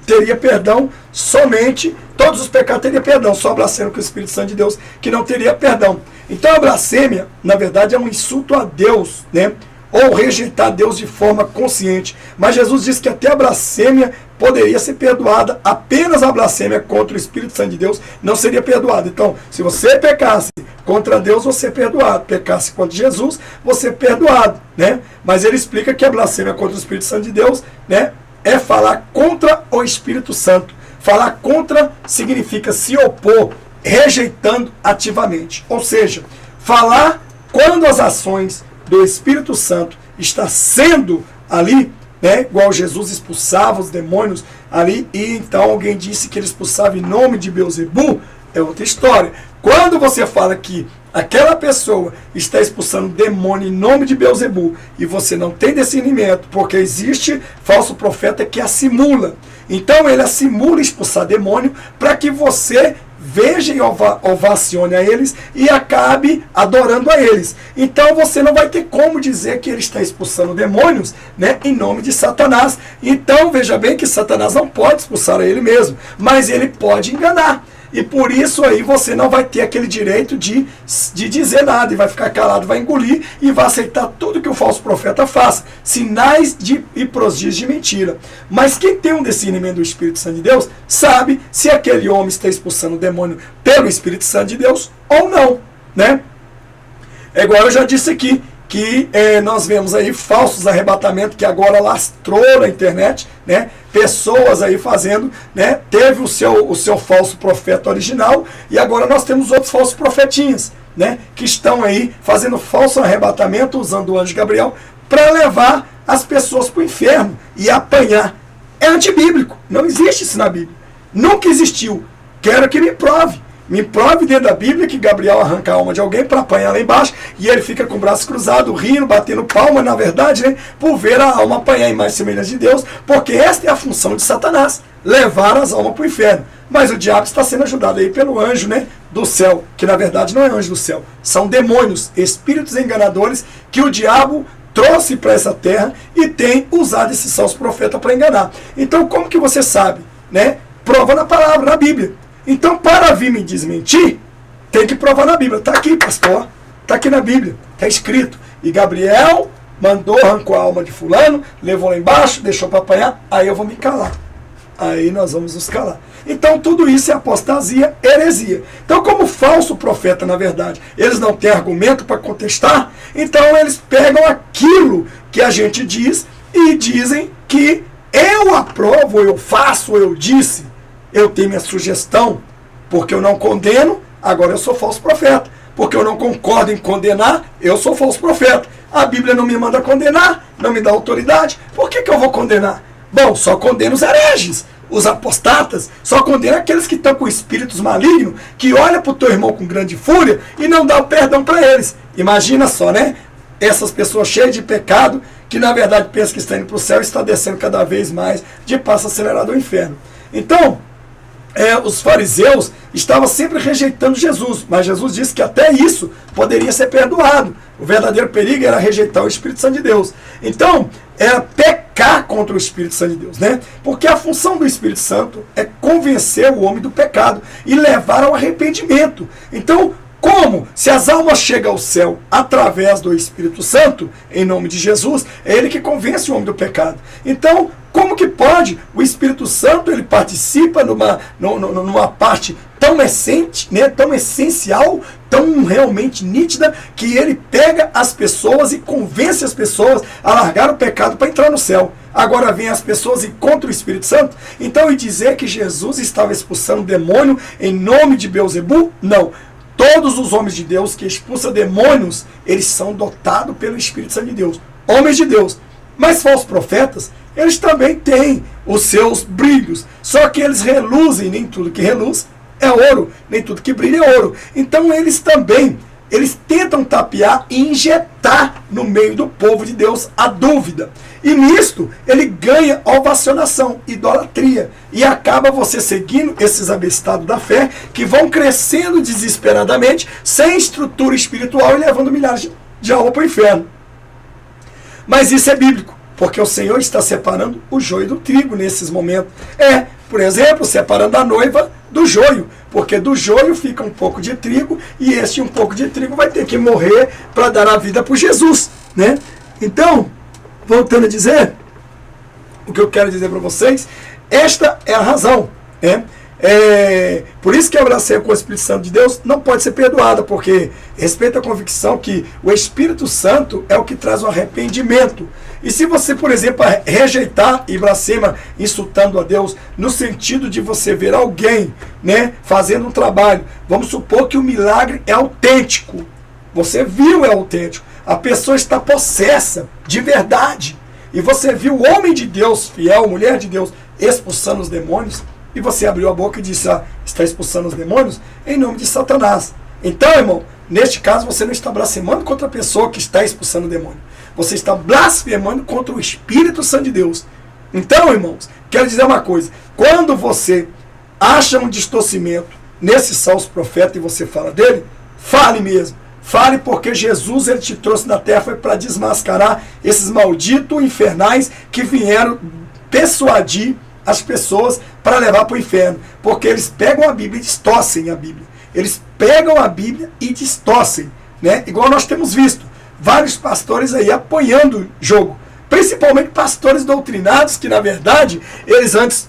Teria perdão somente, todos os pecados teriam perdão, só a blasfêmia com o Espírito Santo de Deus, que não teria perdão. Então a blasfêmia, na verdade, é um insulto a Deus, né? Ou rejeitar Deus de forma consciente. Mas Jesus disse que até a blasfêmia poderia ser perdoada, apenas a blasfêmia contra o Espírito Santo de Deus não seria perdoada. Então, se você pecasse contra Deus, você é perdoado. Pecasse contra Jesus, você é perdoado. Né? Mas ele explica que a blasfêmia contra o Espírito Santo de Deus, né, é falar contra o Espírito Santo. Falar contra significa se opor, rejeitando ativamente. Ou seja, falar quando as ações do Espírito Santo está sendo ali né? Igual Jesus expulsava os demônios ali, e então alguém disse que ele expulsava em nome de Beelzebul, é outra história. Quando você fala que aquela pessoa está expulsando demônio em nome de Beelzebul e você não tem discernimento, porque existe falso profeta que assimula. Então ele assimula expulsar demônio para que você veja e ovacione a eles e acabe adorando a eles. Então você não vai ter como dizer que ele está expulsando demônios, né, em nome de Satanás. Então veja bem que Satanás não pode expulsar a ele mesmo, mas ele pode enganar. E por isso aí você não vai ter aquele direito de dizer nada, e vai ficar calado, vai engolir e vai aceitar tudo que o falso profeta faça. Sinais e prodígios de mentira. Mas quem tem um discernimento do Espírito Santo de Deus, sabe se aquele homem está expulsando o demônio pelo Espírito Santo de Deus ou não, né? É igual eu já disse aqui, que nós vemos aí falsos arrebatamentos que agora lastrou na internet, né? Pessoas aí fazendo, né? Teve o seu falso profeta original e agora nós temos outros falsos profetinhas, né? Que estão aí fazendo falso arrebatamento usando o anjo Gabriel para levar as pessoas para o inferno e apanhar. É antibíblico, não existe isso na Bíblia, nunca existiu. Quero que me prove. Me prove dentro da Bíblia que Gabriel arranca a alma de alguém para apanhar lá embaixo e ele fica com o braço cruzado, rindo, batendo palma, na verdade, né, por ver a alma apanhar em mais semelhança de Deus, porque esta é a função de Satanás, levar as almas para o inferno. Mas o diabo está sendo ajudado aí pelo anjo, né, do céu, que na verdade não é anjo do céu, são demônios, espíritos enganadores que o diabo trouxe para essa terra e tem usado esses falsos profetas para enganar. Então como que você sabe, né? Prova na palavra, na Bíblia. Então, para vir me desmentir, tem que provar na Bíblia. Está aqui, pastor. Está aqui na Bíblia. Está escrito. E Gabriel mandou, arrancou a alma de fulano, levou lá embaixo, deixou para apanhar. Aí eu vou me calar. Aí nós vamos nos calar. Então, tudo isso é apostasia, heresia. Então, como falso profeta, na verdade, eles não têm argumento para contestar, então eles pegam aquilo que a gente diz e dizem que eu aprovo, eu faço, eu disse. Eu tenho minha sugestão, porque eu não condeno, agora eu sou falso profeta. Porque eu não concordo em condenar, eu sou falso profeta. A Bíblia não me manda condenar, não me dá autoridade. Por que eu vou condenar? Bom, só condeno os hereges, os apostatas, só condeno aqueles que estão com espíritos malignos, que olham para o teu irmão com grande fúria e não dá o perdão para eles. Imagina só, né? Essas pessoas cheias de pecado, que na verdade pensam que estão indo para o céu e está descendo cada vez mais de passo acelerado ao inferno. Então, os fariseus estavam sempre rejeitando Jesus, mas Jesus disse que até isso poderia ser perdoado. O verdadeiro perigo era rejeitar o Espírito Santo de Deus. Então, era pecar contra o Espírito Santo de Deus, né? Porque a função do Espírito Santo é convencer o homem do pecado e levar ao arrependimento. Então, como? Se as almas chegam ao céu através do Espírito Santo, em nome de Jesus, é ele que convence o homem do pecado. Então, como que pode? O Espírito Santo, ele participa numa parte tão essente, né, tão essencial, tão realmente nítida, que ele pega as pessoas e convence as pessoas a largar o pecado para entrar no céu. Agora vem as pessoas e contra o Espírito Santo. Então, e dizer que Jesus estava expulsando o demônio em nome de Beelzebul? Não. Todos os homens de Deus que expulsam demônios, eles são dotados pelo Espírito Santo de Deus. Homens de Deus. Mas falsos profetas, eles também têm os seus brilhos. Só que eles reluzem, nem tudo que reluz é ouro, nem tudo que brilha é ouro. Então eles também, eles tentam tapear e injetar no meio do povo de Deus a dúvida. E nisto, ele ganha ovacionação, idolatria. E acaba você seguindo esses abestados da fé, que vão crescendo desesperadamente, sem estrutura espiritual e levando milhares de almas para o inferno. Mas isso é bíblico, porque o Senhor está separando o joio do trigo nesses momentos. Por exemplo, separando a noiva do joio, porque do joio fica um pouco de trigo, e este um pouco de trigo vai ter que morrer para dar a vida para Jesus, né? Então, voltando a dizer, o que eu quero dizer para vocês, esta é a razão, né? Por isso que a oração com o Espírito Santo de Deus não pode ser perdoada, porque respeita a convicção que o Espírito Santo é o que traz o arrependimento. E se você, por exemplo, rejeitar e blasfema insultando a Deus, no sentido de você ver alguém, né, fazendo um trabalho, vamos supor que o milagre é autêntico, você viu, é autêntico, a pessoa está possessa de verdade, e você viu o homem de Deus fiel, mulher de Deus, expulsando os demônios, e você abriu a boca e disse, está expulsando os demônios em nome de Satanás. Então, irmão, neste caso você não está blasfemando contra a pessoa que está expulsando o demônio. Você está blasfemando contra o Espírito Santo de Deus. Então, irmãos, quero dizer uma coisa. Quando você acha um distorcimento nesses falsos profetas e você fala dele, fale mesmo. Fale, porque Jesus, ele te trouxe na terra foi para desmascarar esses malditos infernais que vieram persuadir as pessoas para levar para o inferno. Porque eles pegam a Bíblia e distorcem a Bíblia. Eles pegam a Bíblia e distorcem, né? Igual nós temos visto vários pastores aí apoiando o jogo. Principalmente pastores doutrinados que, na verdade, eles antes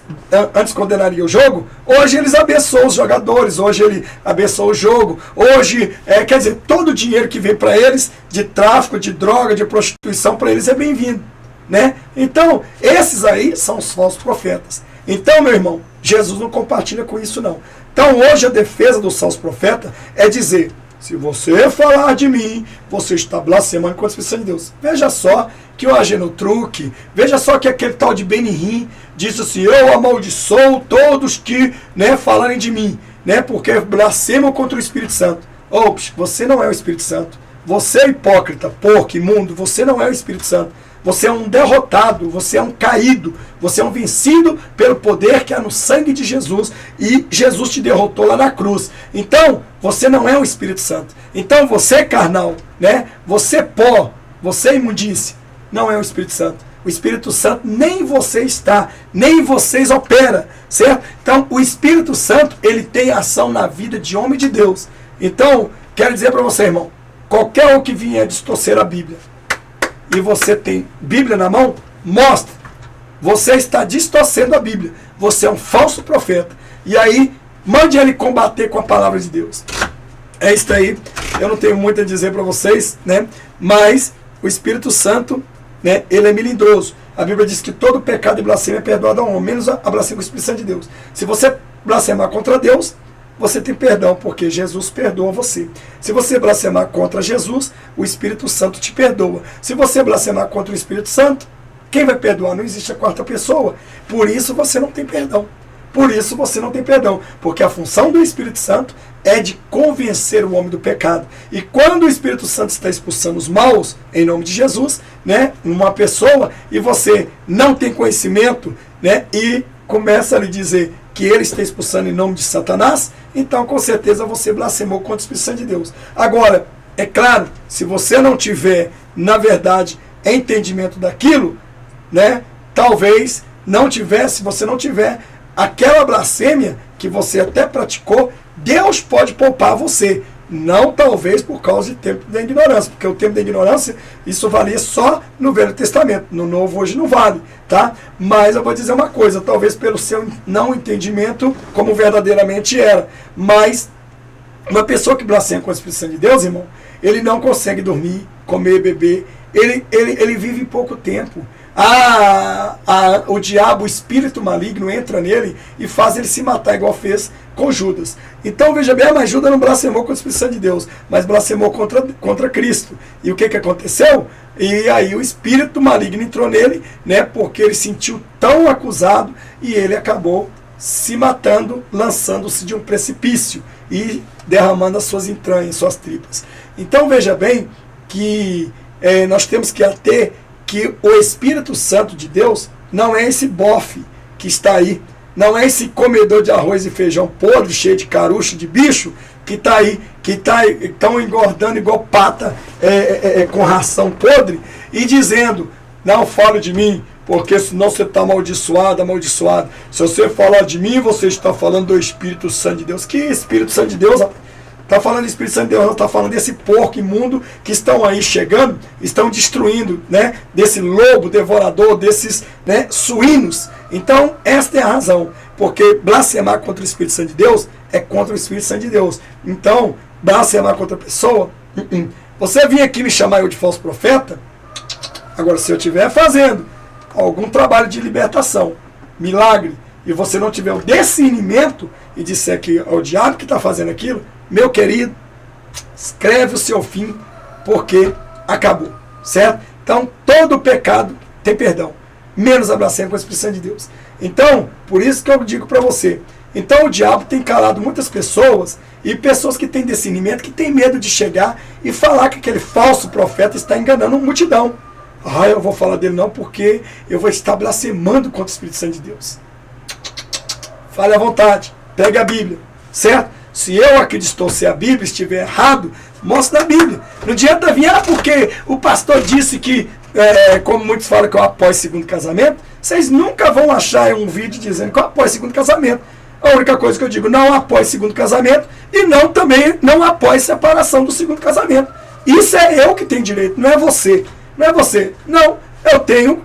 condenariam o jogo, hoje eles abençoam os jogadores, hoje ele abençoa o jogo, hoje, quer dizer, todo o dinheiro que vem para eles, de tráfico, de droga, de prostituição, para eles é bem-vindo, né? Então, esses aí são os falsos profetas. Então, meu irmão, Jesus não compartilha com isso, não. Então, hoje a defesa dos falsos profetas é dizer, se você falar de mim, você está blasfemando contra o Espírito Santo de Deus. Veja só que o Ageno Truque, veja só que aquele tal de Benihim disse assim, eu amaldiçoo todos que, né, falarem de mim, né, porque blasfemam contra o Espírito Santo. Ops, você não é o Espírito Santo. Você é hipócrita, porco, imundo, você não é o Espírito Santo. Você é um derrotado, você é um caído, você é um vencido pelo poder que há no sangue de Jesus, e Jesus te derrotou lá na cruz. Então, você não é o Espírito Santo. Então, você carnal, né? Você pó, você imundície, não é o Espírito Santo. O Espírito Santo nem você está, nem vocês opera, certo? Então, o Espírito Santo, ele tem ação na vida de homem de Deus. Então, quero dizer para você, irmão, qualquer um que vier distorcer a Bíblia, e você tem Bíblia na mão, mostra. Você está distorcendo a Bíblia. Você é um falso profeta. E aí, mande ele combater com a palavra de Deus. É isso aí. Eu não tenho muito a dizer para vocês, né? Mas o Espírito Santo, né, ele é melindroso. A Bíblia diz que todo pecado e blasfêmia é perdoado a um, menos a blasfêmia com o Espírito Santo de Deus. Se você blasfemar contra Deus, você tem perdão, porque Jesus perdoa você. Se você blasfemar contra Jesus, o Espírito Santo te perdoa. Se você blasfemar contra o Espírito Santo, quem vai perdoar? Não existe a quarta pessoa. Por isso você não tem perdão. Por isso você não tem perdão. Porque a função do Espírito Santo é de convencer o homem do pecado. E quando o Espírito Santo está expulsando os maus, em nome de Jesus, né, uma pessoa, e você não tem conhecimento, né, e começa a lhe dizer que ele está expulsando em nome de Satanás, então com certeza você blasfemou contra o Espírito Santo de Deus. Agora, é claro, se você não tiver, na verdade, entendimento daquilo, né, talvez não tivesse, se você não tiver aquela blasfêmia que você até praticou, Deus pode poupar você. Não talvez por causa de tempo da ignorância, porque o tempo da ignorância, isso valia só no Velho Testamento, no Novo hoje não vale, tá? Mas eu vou dizer uma coisa, talvez pelo seu não entendimento como verdadeiramente era, mas uma pessoa que blasfema com a Espírito Santo de Deus, irmão, ele não consegue dormir, comer, beber, ele vive pouco tempo. O diabo, o espírito maligno entra nele e faz ele se matar, igual fez com Judas. Então veja bem, mas Judas não blasfemou contra o Espírito Santo de Deus, mas blasfemou contra Cristo. E o que aconteceu? E aí o espírito maligno entrou nele, né, porque ele se sentiu tão acusado e ele acabou se matando, lançando-se de um precipício e derramando as suas entranhas, suas tripas. Então veja bem que nós temos que ter que o Espírito Santo de Deus não é esse bofe que está aí, não é esse comedor de arroz e feijão podre, cheio de carucho, de bicho, que está aí, que estão engordando igual pata com ração podre, e dizendo, não fale de mim, porque senão você está amaldiçoado, amaldiçoado. Se você falar de mim, você está falando do Espírito Santo de Deus. Que Espírito Santo de Deus? Está falando do Espírito Santo de Deus, não está falando desse porco imundo que estão aí chegando, estão destruindo, né, desse lobo devorador, desses, né, suínos. Então, esta é a razão, porque blasfemar contra o Espírito Santo de Deus é contra o Espírito Santo de Deus. Então, blasfemar contra a pessoa, você vir aqui me chamar eu de falso profeta, agora se eu estiver fazendo algum trabalho de libertação, milagre, e você não tiver o discernimento e disser que é o diabo que está fazendo aquilo, meu querido, escreve o seu fim, porque acabou, certo? Então, todo pecado tem perdão. Menos a blasfêmia com o Espírito Santo de Deus. Então, por isso que eu digo para você. Então o diabo tem calado muitas pessoas, e pessoas que têm discernimento, que têm medo de chegar e falar que aquele falso profeta está enganando uma multidão. Eu vou falar dele não, porque eu vou estar blasfemando contra o Espírito Santo de Deus. Fale à vontade, pegue a Bíblia, certo? Se eu aqui distorcer a Bíblia, estiver errado, mostre na Bíblia. Não adianta vir, porque o pastor disse que, como muitos falam que eu apoio segundo casamento, vocês nunca vão achar um vídeo dizendo que eu apoio segundo casamento. A única coisa que eu digo, não apoio segundo casamento, e também não apoio separação do segundo casamento. Isso é eu que tenho direito, não é você. Não é você. Não, eu tenho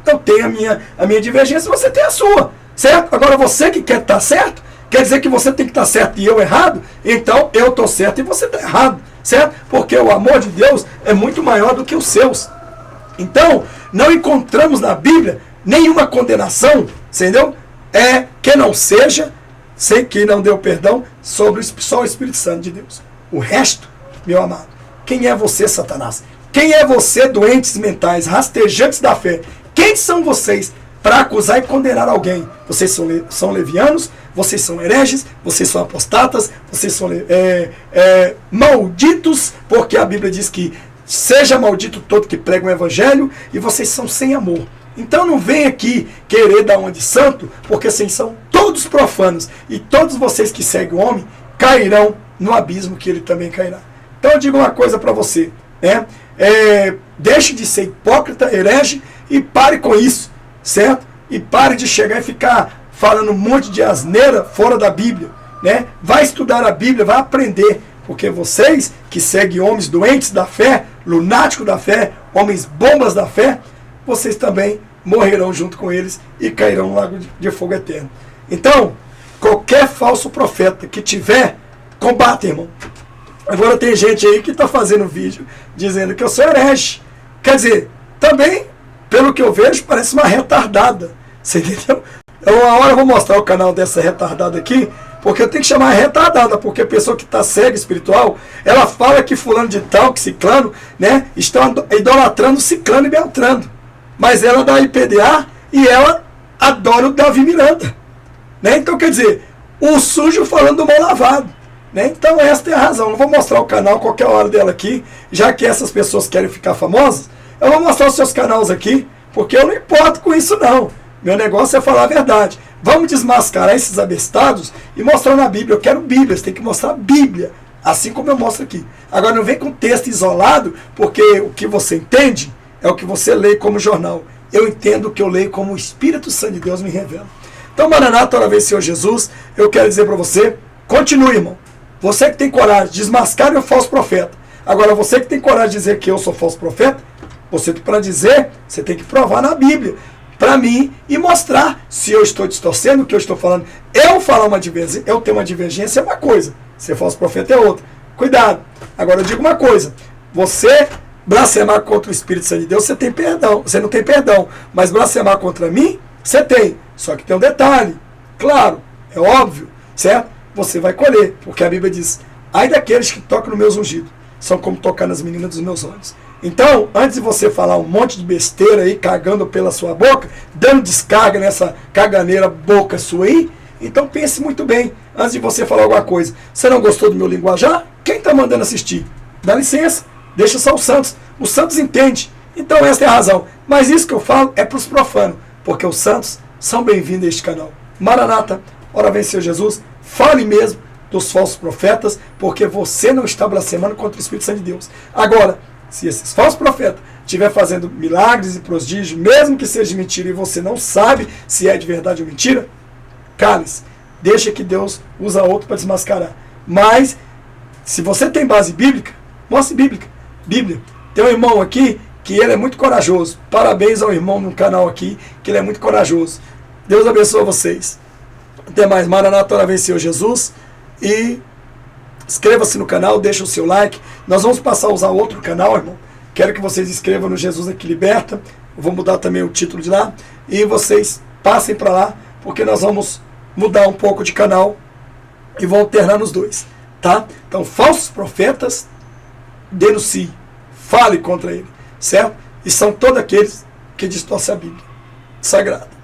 a minha divergência, você tem a sua. Certo? Agora você que quer estar certo, quer dizer que você tem que estar certo e eu errado? Então eu estou certo e você está errado. Certo? Porque o amor de Deus é muito maior do que os seus. Então, não encontramos na Bíblia nenhuma condenação, entendeu? Que não seja, sei que não deu perdão, sobre só o Espírito Santo de Deus. O resto, meu amado, quem é você, Satanás? Quem é você, doentes mentais, rastejantes da fé? Quem são vocês para acusar e condenar alguém? Vocês são levianos, vocês são hereges, vocês são apostatas, vocês são malditos, porque a Bíblia diz que seja maldito todo que prega o evangelho, e vocês são sem amor. Então não vem aqui querer dar uma de santo, porque vocês são todos profanos, e todos vocês que seguem o homem cairão no abismo que ele também cairá. Então eu digo uma coisa para você, né? Deixe de ser hipócrita, herege, e pare com isso, certo? E pare de chegar e ficar falando um monte de asneira fora da Bíblia, né? Vai estudar a Bíblia, vai aprender, porque vocês que seguem homens doentes da fé, lunáticos da fé, homens bombas da fé, vocês também morrerão junto com eles e cairão no lago de fogo eterno. Então, qualquer falso profeta que tiver, combate, irmão. Agora tem gente aí que está fazendo vídeo dizendo que eu sou herege. Quer dizer, também, pelo que eu vejo, parece uma retardada. Você entendeu? Uma hora eu vou mostrar o canal dessa retardada aqui, porque eu tenho que chamar retardada, porque a pessoa que está cega espiritual, ela fala que fulano de tal, que ciclano, né, estão idolatrando ciclano e beltrano. Mas ela é da IPDA e ela adora o Davi Miranda. Né? Então, quer dizer, o sujo falando do mal lavado. Né? Então, essa é a razão. Eu vou mostrar o canal qualquer hora dela aqui, já que essas pessoas querem ficar famosas. Eu vou mostrar os seus canais aqui, porque eu não importo com isso, não. Meu negócio é falar a verdade. Vamos desmascarar esses abestados e mostrar na Bíblia. Eu quero Bíblia, você tem que mostrar a Bíblia, assim como eu mostro aqui. Agora, não vem com texto isolado, porque o que você entende é o que você lê como jornal. Eu entendo o que eu leio como o Espírito Santo de Deus me revela. Então, Maranata, ora vem Senhor Jesus, eu quero dizer para você, continue, irmão. Você que tem coragem de desmascarar o falso profeta. Agora, você que tem coragem de dizer que eu sou falso profeta, você, para dizer, você tem que provar na Bíblia, para mim, e mostrar se eu estou distorcendo o que eu estou falando. Eu falar uma divergência, eu ter uma divergência é uma coisa, ser falso profeta é outra. Cuidado. Agora, eu digo uma coisa, você blasfemar contra o Espírito Santo de Deus, você tem perdão, você não tem perdão, mas blasfemar contra mim, você tem. Só que tem um detalhe, claro, é óbvio, certo? Você vai colher, porque a Bíblia diz, ai daqueles que tocam no meus ungidos, são como tocar nas meninas dos meus olhos. Então, antes de você falar um monte de besteira aí, cagando pela sua boca, dando descarga nessa caganeira boca sua aí, então pense muito bem, antes de você falar alguma coisa. Você não gostou do meu linguajar? Quem está mandando assistir? Dá licença, deixa só os santos. Os santos entendem. Então essa é a razão. Mas isso que eu falo é para os profanos, porque os santos são bem-vindos a este canal. Maranata, ora vem Senhor Jesus, fale mesmo dos falsos profetas, porque você não está blasfemando contra o Espírito Santo de Deus. Agora, se esses falsos profetas estiver fazendo milagres e prodígios, mesmo que seja mentira, e você não sabe se é de verdade ou mentira, cale-se. Deixa que Deus usa outro para desmascarar. Mas, se você tem base bíblica, mostre Bíblia. Tem um irmão aqui que ele é muito corajoso. Parabéns ao irmão no canal aqui, que ele é muito corajoso. Deus abençoe vocês. Até mais. Maranata, ora vem Senhor Jesus. E inscreva-se no canal, deixa o seu like. Nós vamos passar a usar outro canal, irmão. Quero que vocês inscrevam no Jesus Aqui Liberta. Eu vou mudar também o título de lá. E vocês passem para lá, porque nós vamos mudar um pouco de canal e vou alternar nos dois. Tá? Então, falsos profetas, denuncie, fale contra ele, certo? E são todos aqueles que distorcem a Bíblia. sagrado.